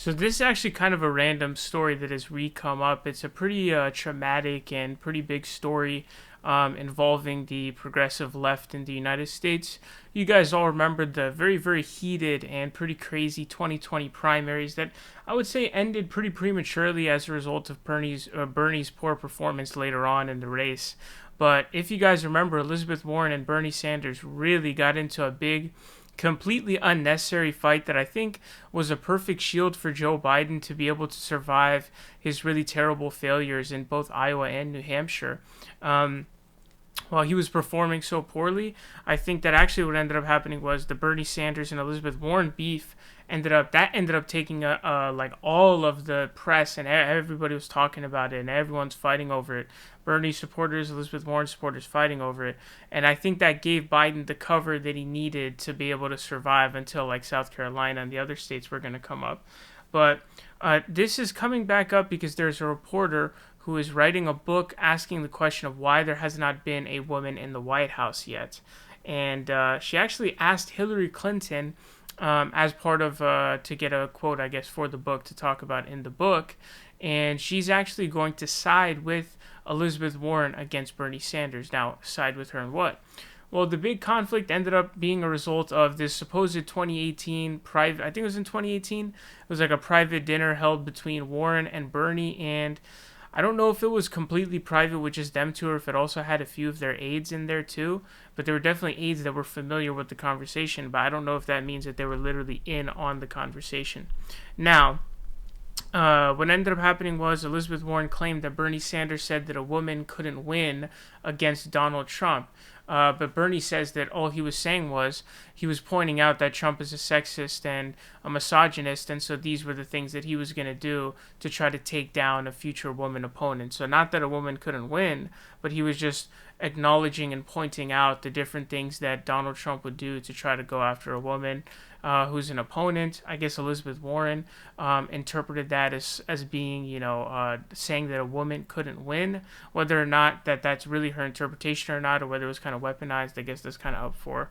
So this is actually kind of a random story that has come up. It's a pretty traumatic and pretty big story involving the progressive left in the United States. You guys all remember the very, very heated and pretty crazy 2020 primaries that I would say ended pretty prematurely as a result of Bernie's poor performance later on in the race. But if you guys remember, Elizabeth Warren and Bernie Sanders really got into a big, completely unnecessary fight that I think was a perfect shield for Joe Biden to be able to survive his really terrible failures in both Iowa and New Hampshire. While he was performing so poorly, I think that actually what ended up happening was the Bernie Sanders and Elizabeth Warren beef ended up taking like all of the press, and everybody was talking about it and everyone's fighting over it. Bernie supporters, Elizabeth Warren supporters fighting over it, and I think that gave Biden the cover that he needed to be able to survive until like South Carolina and the other states were going to come up. But this is coming back up because there's a reporter who is writing a book asking the question of why there has not been a woman in the White House yet. And she actually asked Hillary Clinton as part of, to get a quote, I guess, for the book to talk about in the book. And she's actually going to side with Elizabeth Warren against Bernie Sanders. Now, side with her in what? Well, the big conflict ended up being a result of this supposed 2018 private, I think it was in 2018, it was like a private dinner held between Warren and Bernie, and I don't know if it was completely private with just them two or if it also had a few of their aides in there too, but there were definitely aides that were familiar with the conversation, but I don't know if that means that they were literally in on the conversation. Now, what ended up happening was Elizabeth Warren claimed that Bernie Sanders said that a woman couldn't win against Donald Trump. But Bernie says that all he was saying was he was pointing out that Trump is a sexist and a misogynist, and so these were the things that he was going to do to try to take down a future woman opponent. So not that a woman couldn't win, but he was just acknowledging and pointing out the different things that Donald Trump would do to try to go after a woman who's an opponent. I guess Elizabeth Warren interpreted that as being, saying that a woman couldn't win. Whether or not that's really her interpretation or not, or whether it was kind of weaponized, I guess that's kind of up for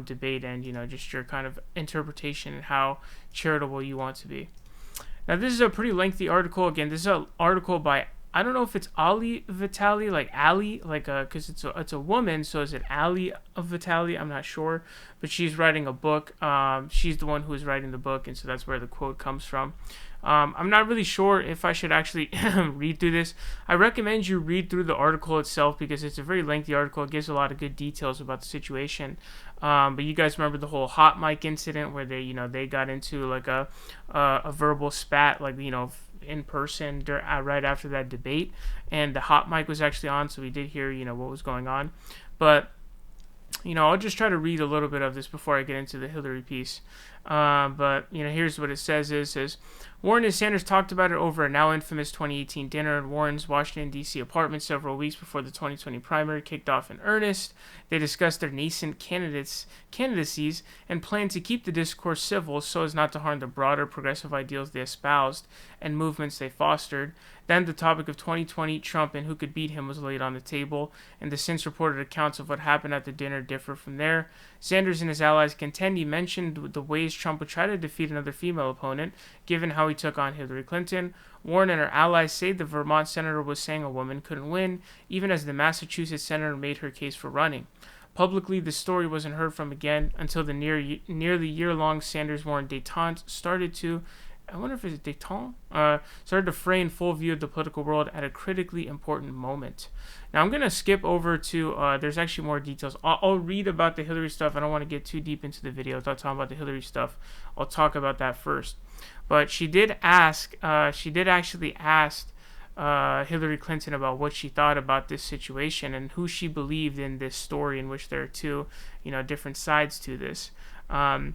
debate and, just your kind of interpretation and how charitable you want to be. Now, this is a pretty lengthy article. Again, this is an article by, I don't know if it's Ali Vitali, like Ali, because it's a woman, so is it Ali Vitali? I'm not sure, but she's writing a book. She's the one who is writing the book, and so that's where the quote comes from. I'm not really sure if I should actually read through this. I recommend you read through the article itself because it's a very lengthy article. It gives a lot of good details about the situation. But you guys remember the whole hot mic incident where they got into like a verbal spat, like, in person right after that debate, and the hot mic was actually on, so we did hear what was going on. But I'll just try to read a little bit of this before I get into the Hillary piece. But here's what it says. It says, Warren and Sanders talked about it over a now infamous 2018 dinner in Warren's Washington, D.C. apartment several weeks before the 2020 primary kicked off in earnest. They discussed their nascent candidacies and planned to keep the discourse civil so as not to harm the broader progressive ideals they espoused and movements they fostered. Then the topic of 2020 Trump and who could beat him was laid on the table, and the since reported accounts of what happened at the dinner differ from there. Sanders and his allies contend he mentioned the ways Trump would try to defeat another female opponent, given how he took on Hillary Clinton. Warren and her allies say the Vermont senator was saying a woman couldn't win, even as the Massachusetts senator made her case for running. Publicly, the story wasn't heard from again until the nearly year-long Sanders-Warren détente started to fray in full view of the political world at a critically important moment. Now, I'm going to skip over to, there's actually more details. I'll read about the Hillary stuff. I don't want to get too deep into the video without talking about the Hillary stuff. I'll talk about that first. But she did actually ask Hillary Clinton about what she thought about this situation and who she believed in this story, in which there are two, different sides to this. I'm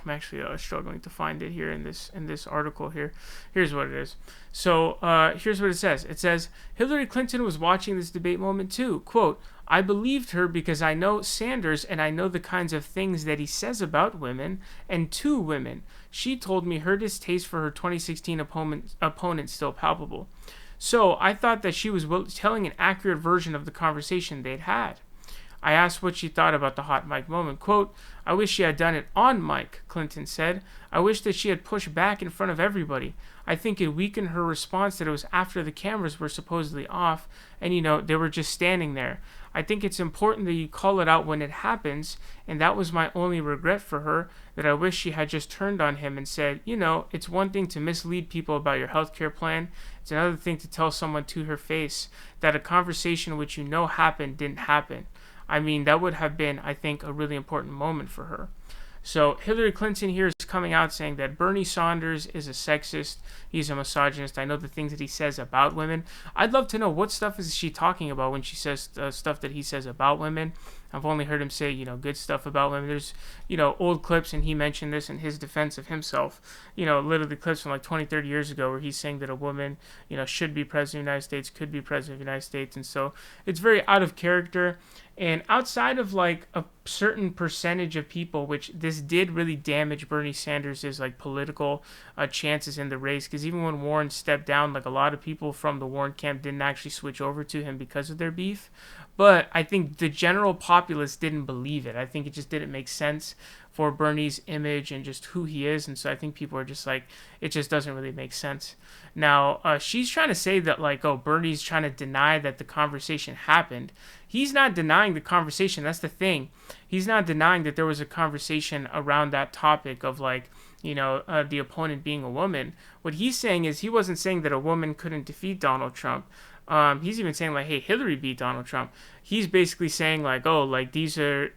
actually struggling to find it here in this article here. Here's what it is. So here's what it says. It says, Hillary Clinton was watching this debate moment too. Quote, I believed her because I know Sanders and I know the kinds of things that he says about women and to women. She told me her distaste for her 2016 opponent still palpable. So I thought that she was telling an accurate version of the conversation they'd had. I asked what she thought about the hot mic moment. Quote, I wish she had done it on mic, Clinton said. I wish that she had pushed back in front of everybody. I think it weakened her response that it was after the cameras were supposedly off and, they were just standing there. I think it's important that you call it out when it happens, and that was my only regret for her, that I wish she had just turned on him and said, it's one thing to mislead people about your healthcare plan. It's another thing to tell someone to her face that a conversation which happened didn't happen. I mean, that would have been, I think, a really important moment for her. So Hillary Clinton here is coming out saying that Bernie Sanders is a sexist. He's a misogynist. I know the things that he says about women. I'd love to know what stuff is she talking about when she says stuff that he says about women. I've only heard him say, good stuff about women. There's, old clips, and he mentioned this in his defense of himself. Literally clips from like 20, 30 years ago where he's saying that a woman, should be president of the United States, could be president of the United States. And so it's very out of character. And outside of like a certain percentage of people, which this did really damage Bernie Sanders' like political chances in the race, because even when Warren stepped down, like a lot of people from the Warren camp didn't actually switch over to him because of their beef. But I think the general populace didn't believe it. I think it just didn't make sense for Bernie's image and just who he is. And so I think people are just like, it just doesn't really make sense. Now, she's trying to say that like, oh, Bernie's trying to deny that the conversation happened. He's not denying the conversation. That's the thing. He's not denying that there was a conversation around that topic of like, the opponent being a woman. What he's saying is he wasn't saying that a woman couldn't defeat Donald Trump. He's even saying like, hey, Hillary beat Donald Trump. He's basically saying like, oh, like these are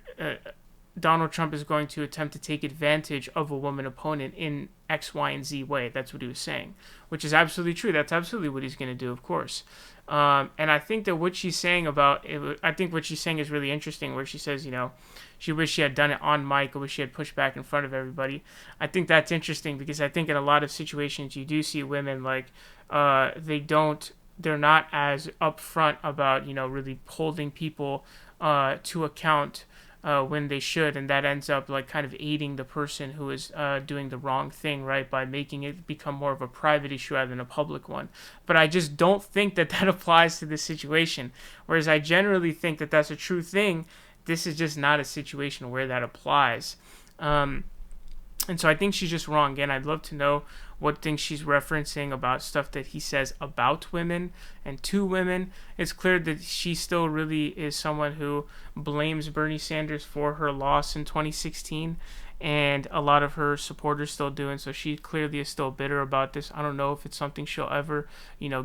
Donald Trump is going to attempt to take advantage of a woman opponent in X, Y, and Z way. That's what he was saying, which is absolutely true. That's absolutely what he's going to do, of course. And I think that what she's saying about it, I think what she's saying is really interesting, where she says, she wished she had done it on mic, or wish she had pushed back in front of everybody. I think that's interesting because I think in a lot of situations you do see women like they're not as upfront about, really holding people to account when they should, and that ends up like kind of aiding the person who is doing the wrong thing, right, by making it become more of a private issue rather than a public one. But I just don't think that applies to this situation, whereas I generally think that that's a true thing. This is just not a situation where that applies. And so I think she's just wrong. Again, I'd love to know what things she's referencing about stuff that he says about women and to women. It's clear that she still really is someone who blames Bernie Sanders for her loss in 2016, and a lot of her supporters still do, and so she clearly is still bitter about this. I don't know if it's something she'll ever,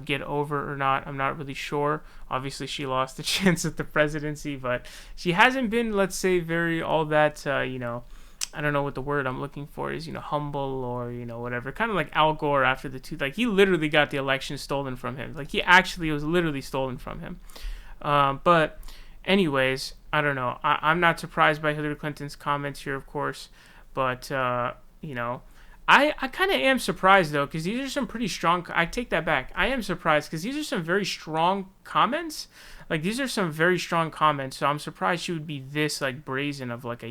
get over or not. I'm not really sure. Obviously, she lost the chance at the presidency, but she hasn't been, let's say, very all that, I don't know what the word I'm looking for is, humble or, whatever. Kind of like Al Gore after the two. Like, he literally got the election stolen from him. Like, he actually was literally stolen from him. But anyways, I don't know. I'm not surprised by Hillary Clinton's comments here, of course. But, I kind of am surprised, though, because these are some pretty strong... I take that back. I am surprised because these are some very strong comments. Like, these are some very strong comments. So I'm surprised she would be this, like, brazen of, like,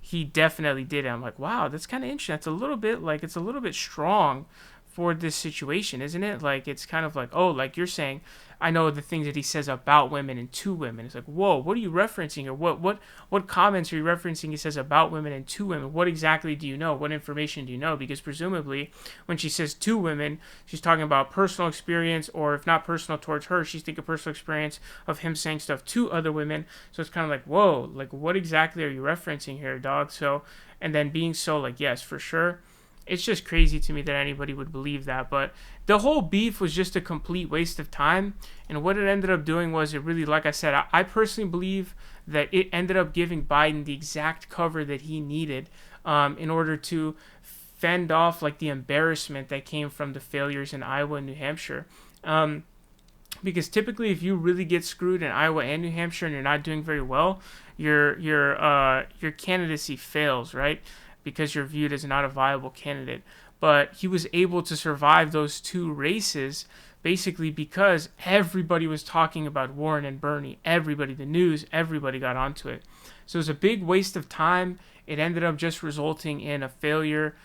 he definitely did it. I'm like, wow, that's kind of interesting. It's a little bit strong for this situation, isn't it? Like, it's kind of like, oh, like you're saying, I know the things that he says about women and to women. It's like, whoa, what are you referencing? Or what comments are you referencing he says about women and to women? What exactly do you know? What information do you know? Because presumably when she says to women, she's talking about personal experience, or if not personal towards her, she's thinking personal experience of him saying stuff to other women. So it's kind of like, whoa, like what exactly are you referencing here, dog? So, and then being so like, yes, for sure. It's just crazy to me that anybody would believe that. But the whole beef was just a complete waste of time. And what it ended up doing was it really, like I said, I personally believe that it ended up giving Biden the exact cover that he needed in order to fend off like the embarrassment that came from the failures in Iowa and New Hampshire. Because typically if you really get screwed in Iowa and New Hampshire and you're not doing very well, your candidacy fails, right? Because you're viewed as not a viable candidate. But he was able to survive those two races basically because everybody was talking about Warren and Bernie. Everybody, the news, everybody got onto it. So it was a big waste of time. It ended up just resulting in a failure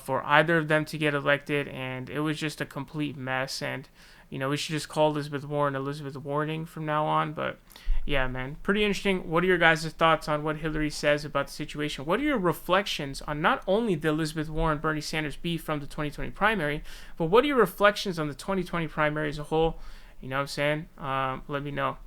for either of them to get elected, and it was just a complete mess. And We should just call Elizabeth Warren Elizabeth Warning from now on. But yeah, man, pretty interesting. What are your guys' thoughts on what Hillary says about the situation? What are your reflections on not only the Elizabeth Warren Bernie Sanders beef from the 2020 primary, but what are your reflections on the 2020 primary as a whole? You know what I'm saying? Let me know.